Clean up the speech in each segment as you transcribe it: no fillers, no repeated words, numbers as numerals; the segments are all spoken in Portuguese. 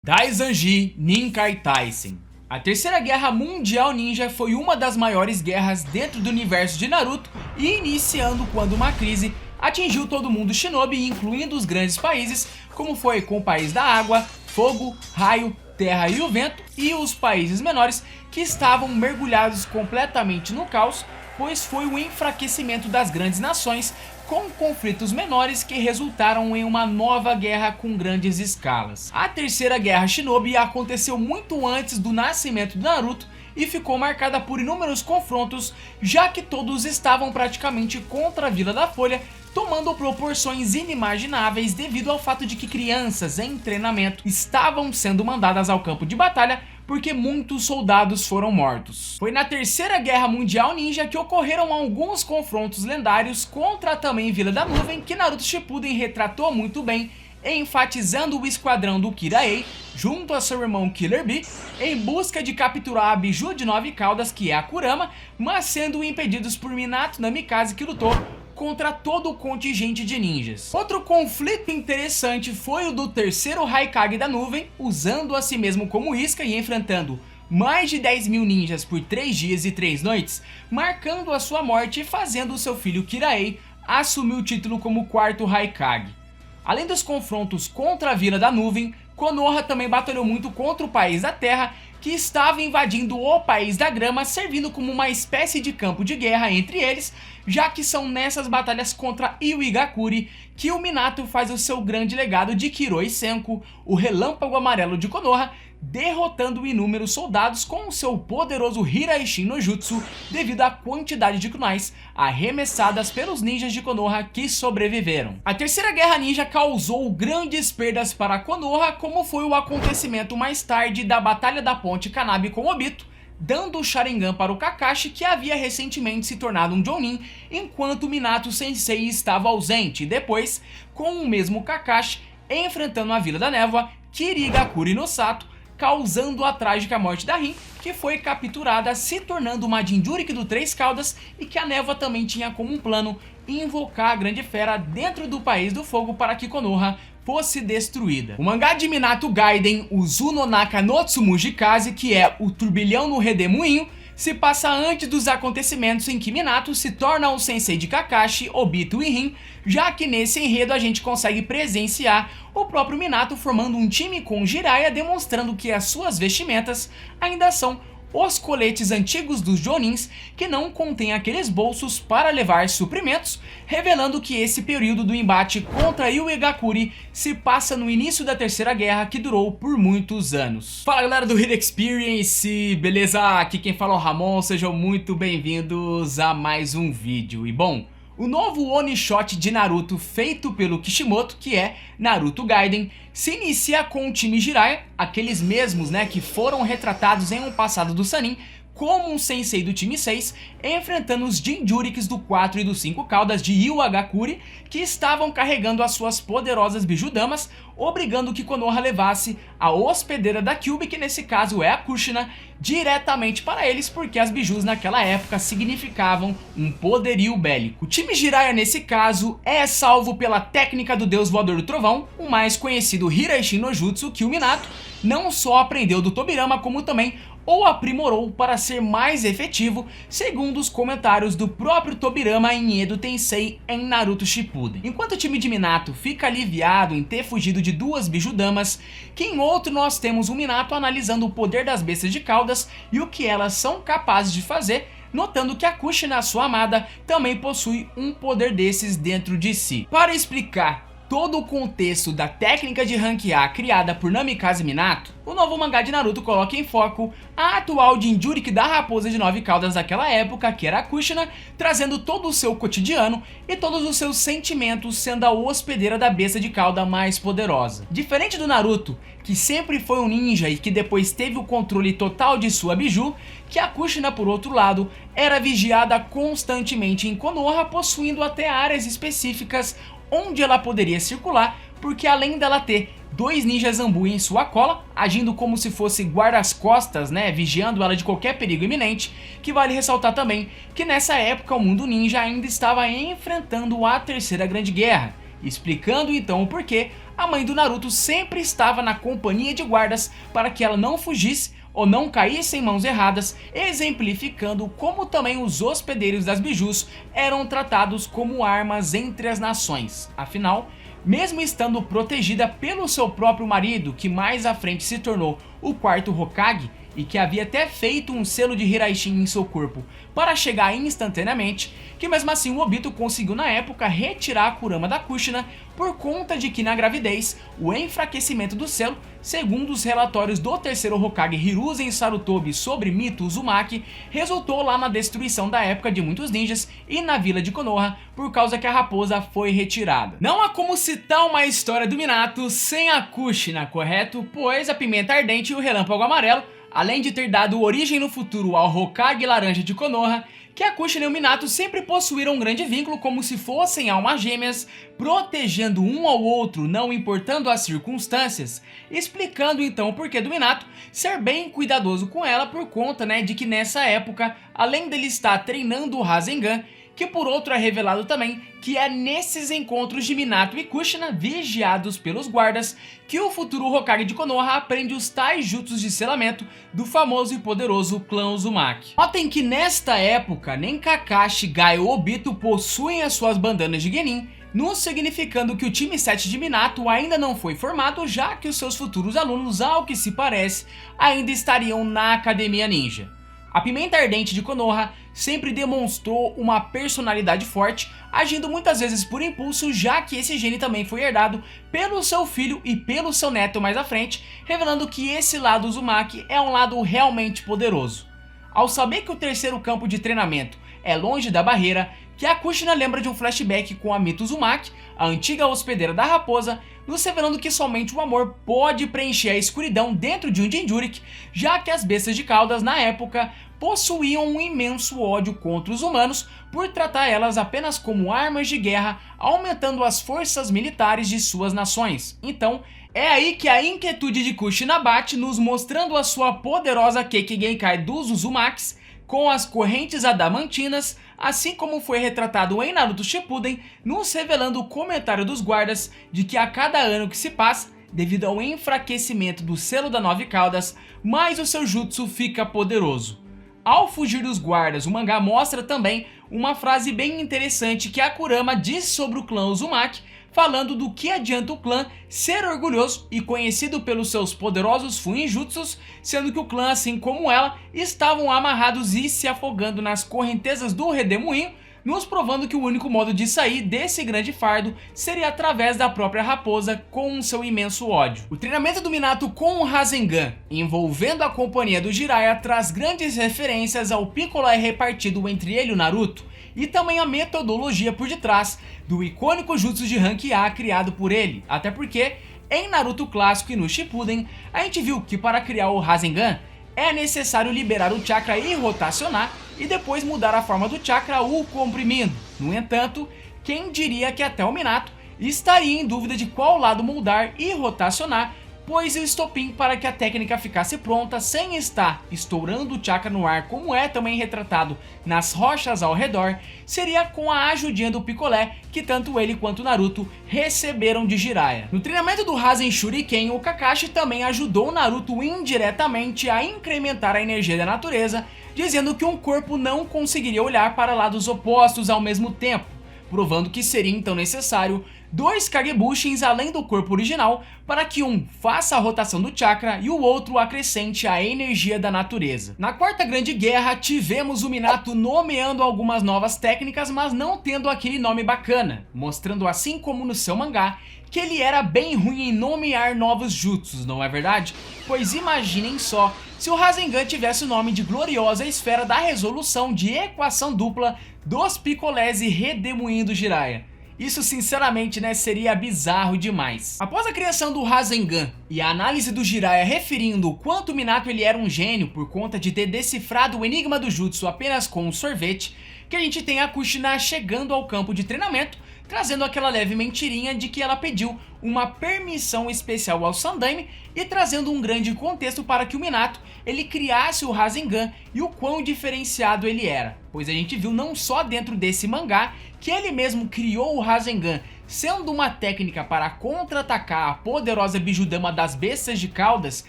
Daizanji Ninkai Taisen. A Terceira Guerra Mundial Ninja foi uma das maiores guerras dentro do universo de Naruto e iniciando quando uma crise atingiu todo mundo shinobi, incluindo os grandes países, como foi com o país da água, fogo, raio, terra e o vento, e os países menores que estavam mergulhados completamente no caos, pois foi o enfraquecimento das grandes nações com conflitos menores que resultaram em uma nova guerra com grandes escalas. A Terceira Guerra Shinobi aconteceu muito antes do nascimento do Naruto e ficou marcada por inúmeros confrontos, já que todos estavam praticamente contra a Vila da Folha, tomando proporções inimagináveis devido ao fato de que crianças em treinamento estavam sendo mandadas ao campo de batalha porque muitos soldados foram mortos. Foi na Terceira Guerra Mundial Ninja que ocorreram alguns confrontos lendários contra também Vila da Nuvem, que Naruto Shippuden retratou muito bem, enfatizando o esquadrão do Kirei, junto a seu irmão Killer Bee, em busca de capturar a Biju de 9 caudas, que é a Kurama, mas sendo impedidos por Minato Namikaze, que lutou contra todo o contingente de ninjas. Outro conflito interessante foi o do terceiro Raikage da nuvem, usando a si mesmo como isca e enfrentando mais de 10.000 ninjas por 3 dias e 3 noites, marcando a sua morte e fazendo o seu filho Kirei assumir o título como quarto Raikage. Além dos confrontos contra a Vila da Nuvem, Konoha também batalhou muito contra o País da Terra, que estava invadindo o País da Grama, servindo como uma espécie de campo de guerra entre eles, já que são nessas batalhas contra Iwigakuri que o Minato faz o seu grande legado de Kiroi Senku, o relâmpago amarelo de Konoha, derrotando inúmeros soldados com o seu poderoso Hiraishin no Jutsu devido à quantidade de kunais arremessadas pelos ninjas de Konoha que sobreviveram. A Terceira Guerra Ninja causou grandes perdas para Konoha, como foi o acontecimento mais tarde da Batalha da Ponte Kanabi com Obito, dando o Sharingan para o Kakashi, que havia recentemente se tornado um Jounin, enquanto Minato Sensei estava ausente, e depois, com o mesmo Kakashi, enfrentando a Vila da Névoa, Kirigakuri no Sato, causando a trágica morte da Rin, que foi capturada, se tornando uma Jinchuriki do Três Caudas, e que a Névoa também tinha como um plano invocar a Grande Fera dentro do País do Fogo para que Konoha fosse destruída. O mangá de Minato Gaiden, o Uzunonaka no Tsumujikaze, que é o turbilhão no redemoinho, se passa antes dos acontecimentos em que Minato se torna o sensei de Kakashi, Obito e Rin, já que nesse enredo a gente consegue presenciar o próprio Minato formando um time com Jiraiya, demonstrando que as suas vestimentas ainda são os coletes antigos dos Jounins, que não contêm aqueles bolsos para levar suprimentos, revelando que esse período do embate contra Iwigakuri se passa no início da Terceira Guerra, que durou por muitos anos. Fala galera do Hero Experience, beleza? Aqui quem fala é o Ramon, sejam muito bem-vindos a mais um vídeo. E bom, o novo One Shot de Naruto feito pelo Kishimoto, que é Naruto Gaiden, se inicia com o time Jiraiya, aqueles mesmos que foram retratados em um passado do Sannin, como um sensei do time 6, enfrentando os Jinchurikis do 4 e do 5 caudas de Iwagakuri, que estavam carregando as suas poderosas Bijudamas, obrigando que Konoha levasse a hospedeira da Kyuubi, que nesse caso é a Kushina, diretamente para eles, porque as Bijus naquela época significavam um poderio bélico. O time Jiraiya nesse caso é salvo pela técnica do Deus Voador do Trovão, o mais conhecido Hiraishin no Jutsu, que o Minato não só aprendeu do Tobirama, como também ou aprimorou para ser mais efetivo, segundo os comentários do próprio Tobirama em Edo Tensei em Naruto Shippuden. Enquanto o time de Minato fica aliviado em ter fugido de 2 Bijudamas, que em outro nós temos o Minato analisando o poder das bestas de caudas e o que elas são capazes de fazer, notando que a Kushina, sua amada, também possui um poder desses dentro de si. Para explicar todo o contexto da técnica de ranquear criada por Namikaze Minato, o novo mangá de Naruto coloca em foco a atual Jinchuriki da raposa de 9 caudas daquela época, que era a Kushina, trazendo todo o seu cotidiano e todos os seus sentimentos, sendo a hospedeira da besta de cauda mais poderosa. Diferente do Naruto, que sempre foi um ninja e que depois teve o controle total de sua Biju, que a Kushina, por outro lado, era vigiada constantemente em Konoha, possuindo até áreas específicas onde ela poderia circular, porque além dela ter 2 ninjas Zambu em sua cola, agindo como se fosse guarda-costas, vigiando ela de qualquer perigo iminente, que vale ressaltar também que nessa época o mundo ninja ainda estava enfrentando a Terceira Grande Guerra, explicando então o porquê a mãe do Naruto sempre estava na companhia de guardas para que ela não fugisse ou não caísse em mãos erradas, exemplificando como também os hospedeiros das bijus eram tratados como armas entre as nações. Afinal, mesmo estando protegida pelo seu próprio marido, que mais à frente se tornou o quarto Hokage, e que havia até feito um selo de Hiraishin em seu corpo para chegar instantaneamente, que mesmo assim o Obito conseguiu na época retirar a Kurama da Kushina por conta de que na gravidez o enfraquecimento do selo, segundo os relatórios do terceiro Hokage Hiruzen Sarutobi sobre Mito Uzumaki, resultou lá na destruição da época de muitos ninjas e na vila de Konoha por causa que a raposa foi retirada. Não há como citar uma história do Minato sem a Kushina, correto? Pois a pimenta ardente e o relâmpago amarelo, além de ter dado origem no futuro ao Hokage laranja de Konoha, que a Kushina e o Minato sempre possuíram um grande vínculo como se fossem almas gêmeas, protegendo um ao outro, não importando as circunstâncias, explicando então o porquê do Minato ser bem cuidadoso com ela por conta de que nessa época, além dele estar treinando o Rasengan, que por outro é revelado também que é nesses encontros de Minato e Kushina, vigiados pelos guardas, que o futuro Hokage de Konoha aprende os tais jutsus de selamento do famoso e poderoso clã Uzumaki. Notem que nesta época nem Kakashi, Gai ou Obito possuem as suas bandanas de Genin, nos significando que o time 7 de Minato ainda não foi formado, já que os seus futuros alunos, ao que se parece, ainda estariam na Academia Ninja. A pimenta ardente de Konoha sempre demonstrou uma personalidade forte, agindo muitas vezes por impulso, já que esse gene também foi herdado pelo seu filho e pelo seu neto mais à frente, revelando que esse lado Uzumaki é um lado realmente poderoso. Ao saber que o terceiro campo de treinamento é longe da barreira, que a Kushina lembra de um flashback com a Mito Uzumaki, a antiga hospedeira da raposa, nos revelando que somente o amor pode preencher a escuridão dentro de um Jinchuriki, já que as bestas de caudas na época possuíam um imenso ódio contra os humanos por tratar elas apenas como armas de guerra, aumentando as forças militares de suas nações. Então, é aí que a inquietude de Kushina bate, nos mostrando a sua poderosa Kekkei Genkai dos Uzumakis, com as correntes adamantinas, assim como foi retratado em Naruto Shippuden, nos revelando o comentário dos guardas de que a cada ano que se passa, devido ao enfraquecimento do selo da Nove Caudas, mais o seu jutsu fica poderoso. Ao fugir dos guardas, o mangá mostra também uma frase bem interessante que a Kurama diz sobre o clã Uzumaki, falando do que adianta o clã ser orgulhoso e conhecido pelos seus poderosos Fuinjutsus, sendo que o clã, assim como ela, estavam amarrados e se afogando nas correntezas do Redemoinho, nos provando que o único modo de sair desse grande fardo seria através da própria raposa com seu imenso ódio. O treinamento do Minato com o Rasengan, envolvendo a companhia do Jiraiya, traz grandes referências ao Piccolo repartido entre ele e o Naruto, e também a metodologia por detrás do icônico jutsu de Rank A criado por ele, até porque em Naruto clássico e no Shippuden a gente viu que para criar o Rasengan é necessário liberar o chakra e rotacionar, e depois mudar a forma do chakra o comprimindo. No entanto, quem diria que até o Minato estaria em dúvida de qual lado moldar e rotacionar, pois o estopim para que a técnica ficasse pronta sem estar estourando o chakra no ar, como é também retratado nas rochas ao redor, seria com a ajudinha do Picolé que tanto ele quanto Naruto receberam de Jiraiya. No treinamento do Rasen Shuriken, o Kakashi também ajudou o Naruto indiretamente a incrementar a energia da natureza, dizendo que um corpo não conseguiria olhar para lados opostos ao mesmo tempo, provando que seria então necessário 2 Kagebushins além do corpo original para que um faça a rotação do chakra e o outro acrescente a energia da natureza. Na quarta grande guerra tivemos o Minato nomeando algumas novas técnicas, mas não tendo aquele nome bacana, mostrando assim como no seu mangá que ele era bem ruim em nomear novos jutsus, não é verdade? Pois imaginem só se o Rasengan tivesse o nome de gloriosa esfera da resolução de equação dupla dos picolés e redemoinho do Jiraiya. Isso sinceramente seria bizarro demais. Após a criação do Rasengan e a análise do Jiraiya referindo o quanto o Minato ele era um gênio por conta de ter decifrado o enigma do jutsu apenas com um sorvete, que a gente tem a Kushina chegando ao campo de treinamento, trazendo aquela leve mentirinha de que ela pediu uma permissão especial ao Sandaime e trazendo um grande contexto para que o Minato ele criasse o Rasengan e o quão diferenciado ele era, pois a gente viu não só dentro desse mangá que ele mesmo criou o Rasengan sendo uma técnica para contra-atacar a poderosa Bijudama das Bestas de Caudas,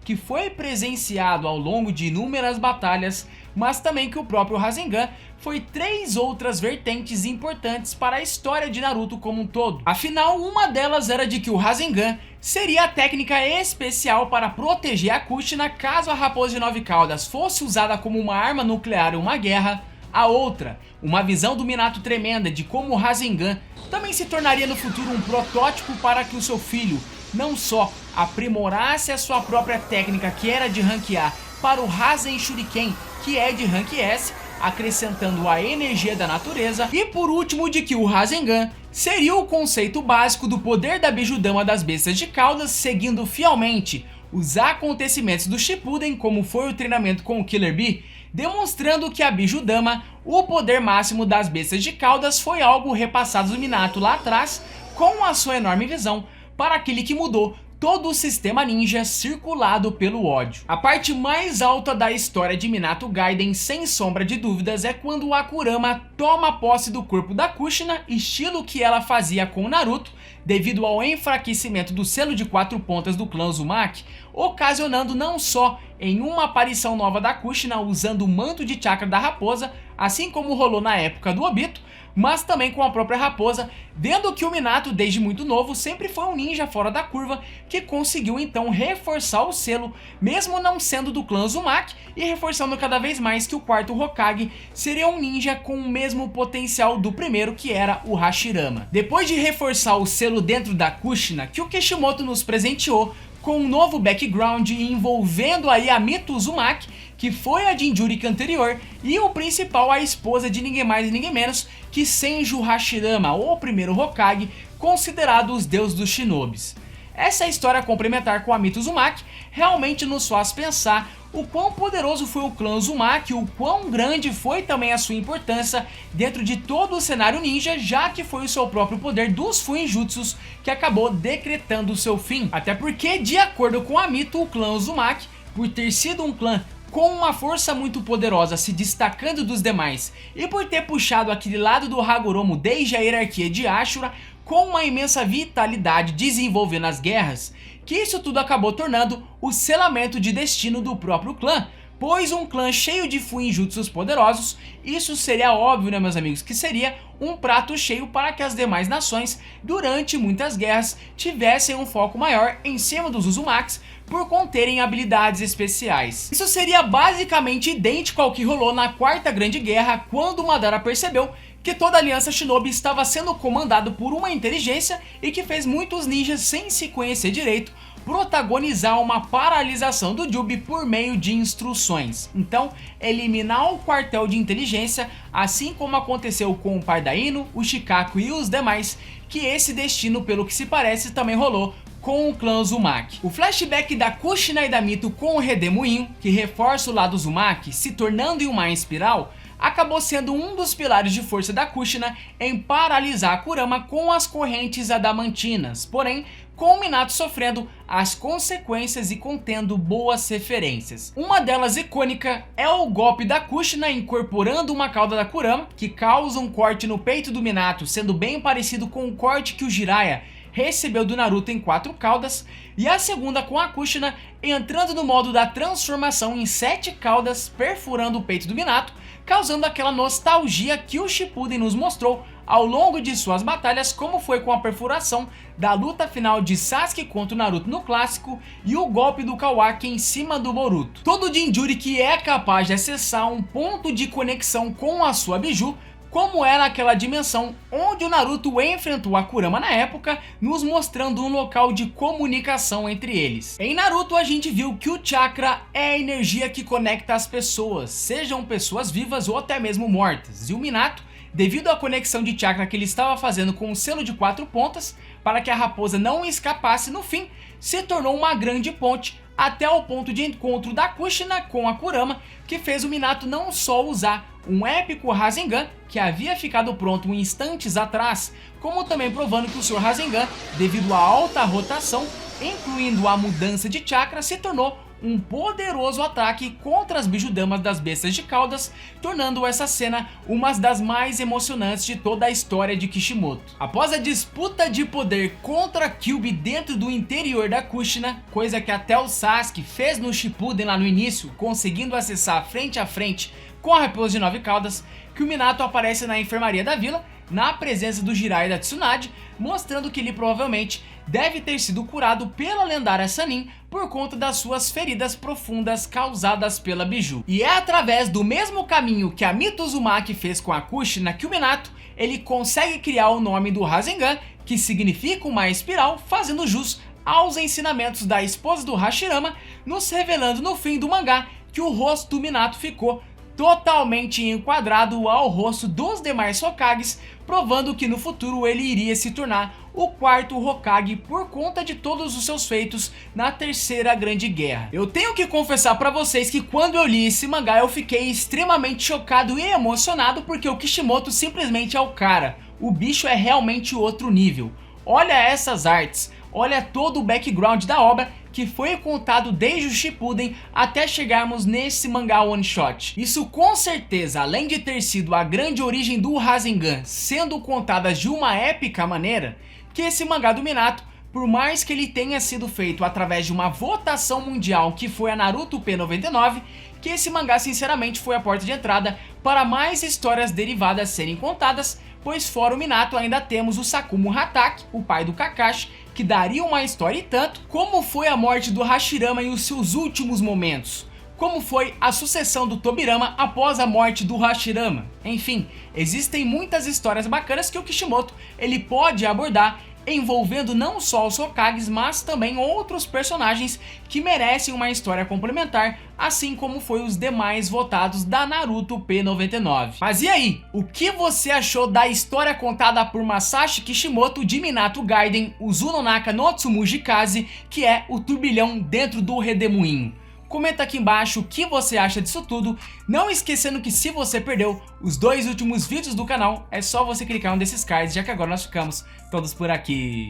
que foi presenciado ao longo de inúmeras batalhas, mas também que o próprio Rasengan foi 3 outras vertentes importantes para a história de Naruto como um todo. Afinal, uma delas era de que o Rasengan seria a técnica especial para proteger a Kushina caso a Raposa de 9 Caudas fosse usada como uma arma nuclear em uma guerra. A outra, uma visão do Minato tremenda de como o Rasengan também se tornaria no futuro um protótipo para que o seu filho não só aprimorasse a sua própria técnica, que era de Rank A, para o Rasen Shuriken, que é de Rank S, acrescentando a energia da natureza, e por último de que o Rasengan seria o conceito básico do poder da Bijudama das Bestas de Caudas, seguindo fielmente os acontecimentos do Shippuden, como foi o treinamento com o Killer Bee, demonstrando que a Bijudama, o poder máximo das Bestas de Caudas, foi algo repassado do Minato lá atrás, com a sua enorme visão, para aquele que mudou todo o sistema ninja circulado pelo ódio. A parte mais alta da história de Minato Gaiden, sem sombra de dúvidas, é quando a Kurama toma posse do corpo da Kushina, estilo que ela fazia com Naruto, devido ao enfraquecimento do selo de 4 pontas do clã Uzumaki, ocasionando não só em uma aparição nova da Kushina usando o manto de chakra da raposa, assim como rolou na época do Obito, mas também com a própria raposa, vendo que o Minato desde muito novo sempre foi um ninja fora da curva, que conseguiu então reforçar o selo, mesmo não sendo do clã Uzumaki, e reforçando cada vez mais que o quarto Hokage seria um ninja com o mesmo potencial do primeiro, que era o Hashirama. Depois de reforçar o selo dentro da Kushina, que o Kishimoto nos presenteou com um novo background envolvendo aí a Mito Uzumaki, que foi a Jinchuriki anterior, e o principal, a esposa de ninguém mais e ninguém menos que Senju Hashirama, o primeiro Hokage, considerado os deuses dos shinobis. Essa história complementar com a Mito Uzumaki realmente nos faz pensar o quão poderoso foi o clã Uzumaki, o quão grande foi também a sua importância dentro de todo o cenário ninja, já que foi o seu próprio poder dos Fuinjutsus que acabou decretando o seu fim. Até porque, de acordo com a Mito, o clã Uzumaki, por ter sido um clã com uma força muito poderosa, se destacando dos demais, e por ter puxado aquele lado do Hagoromo desde a hierarquia de Ashura, com uma imensa vitalidade desenvolvendo as guerras, que isso tudo acabou tornando o selamento de destino do próprio clã, pois um clã cheio de Fuinjutsus poderosos, isso seria óbvio, né, meus amigos, que seria um prato cheio para que as demais nações, durante muitas guerras, tivessem um foco maior em cima dos Uzumakis, por conterem habilidades especiais. Isso seria basicamente idêntico ao que rolou na Quarta Grande Guerra, quando Madara percebeu que toda a aliança shinobi estava sendo comandado por uma inteligência e que fez muitos ninjas, sem se conhecer direito, protagonizar uma paralisação do Jubi por meio de instruções. Então, eliminar o quartel de inteligência, assim como aconteceu com o pai da Ino, o Shikaku e os demais, que esse destino, pelo que se parece, também rolou com o clã Uzumaki. O flashback da Kushina e da Mito com o Redemoinho, que reforça o lado Uzumaki, se tornando em uma espiral, acabou sendo um dos pilares de força da Kushina em paralisar a Kurama com as correntes adamantinas, porém com o Minato sofrendo as consequências e contendo boas referências. Uma delas icônica é o golpe da Kushina incorporando uma cauda da Kurama, que causa um corte no peito do Minato, sendo bem parecido com o corte que o Jiraiya recebeu do Naruto em 4 caudas, e a segunda com a Kushina entrando no modo da transformação em 7 caudas, perfurando o peito do Minato, causando aquela nostalgia que o Shippuden nos mostrou ao longo de suas batalhas, como foi com a perfuração da luta final de Sasuke contra o Naruto no clássico e o golpe do Kawaki em cima do Boruto. Todo Jinchuriki é capaz de acessar um ponto de conexão com a sua Biju, como era aquela dimensão onde o Naruto enfrentou a Kurama na época, nos mostrando um local de comunicação entre eles. Em Naruto a gente viu que o chakra é a energia que conecta as pessoas, sejam pessoas vivas ou até mesmo mortas, e o Minato, devido à conexão de chakra que ele estava fazendo com o selo de 4 pontas, para que a raposa não escapasse no fim, se tornou uma grande ponte até o ponto de encontro da Kushina com a Kurama, que fez o Minato não só usar um épico Rasengan, que havia ficado pronto instantes atrás, como também provando que o seu Rasengan, devido à alta rotação, incluindo a mudança de chakra, se tornou um poderoso ataque contra as Bijudamas das Bestas de Caudas, tornando essa cena uma das mais emocionantes de toda a história de Kishimoto. Após a disputa de poder contra Kyuubi dentro do interior da Kushina, coisa que até o Sasuke fez no Shippuden lá no início, conseguindo acessar frente a frente com a Raposa de 9 Caudas, que o Minato aparece na enfermaria da vila, na presença do Jiraiya e da Tsunade, mostrando que ele provavelmente deve ter sido curado pela lendária Sannin por conta das suas feridas profundas causadas pela Biju. E é através do mesmo caminho que a Mito Uzumaki fez com a Kushina que o Minato ele consegue criar o nome do Rasengan, que significa uma espiral, fazendo jus aos ensinamentos da esposa do Hashirama, nos revelando no fim do mangá que o rosto do Minato ficou totalmente enquadrado ao rosto dos demais Hokages, provando que no futuro ele iria se tornar o quarto Hokage por conta de todos os seus feitos na terceira grande guerra. Eu tenho que confessar pra vocês que quando eu li esse mangá eu fiquei extremamente chocado e emocionado, porque o Kishimoto simplesmente é o cara. O bicho é realmente outro nível. Olha essas artes, olha todo o background da obra que foi contado desde o Shippuden até chegarmos nesse mangá one shot. Isso com certeza, além de ter sido a grande origem do Rasengan sendo contada de uma épica maneira, que esse mangá do Minato, por mais que ele tenha sido feito através de uma votação mundial que foi a Naruto P99, que esse mangá sinceramente foi a porta de entrada para mais histórias derivadas serem contadas, pois fora o Minato ainda temos o Sakumo Hatake, o pai do Kakashi, que daria uma história e tanto, como foi a morte do Hashirama em os seus últimos momentos, como foi a sucessão do Tobirama após a morte do Hashirama. Enfim, existem muitas histórias bacanas que o Kishimoto ele pode abordar, envolvendo não só os Hokages, mas também outros personagens que merecem uma história complementar, assim como foi os demais votados da Naruto P99. Mas e aí, o que você achou da história contada por Masashi Kishimoto de Minato Gaiden, o Uzunonaka no Tsumuji Kaze, que é o turbilhão dentro do redemoinho? Comenta aqui embaixo o que você acha disso tudo, não esquecendo que se você perdeu os 2 últimos vídeos do canal, é só você clicar em um desses cards, já que agora nós ficamos todos por aqui.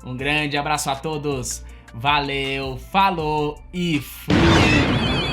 Um grande abraço a todos, valeu, falou e fui!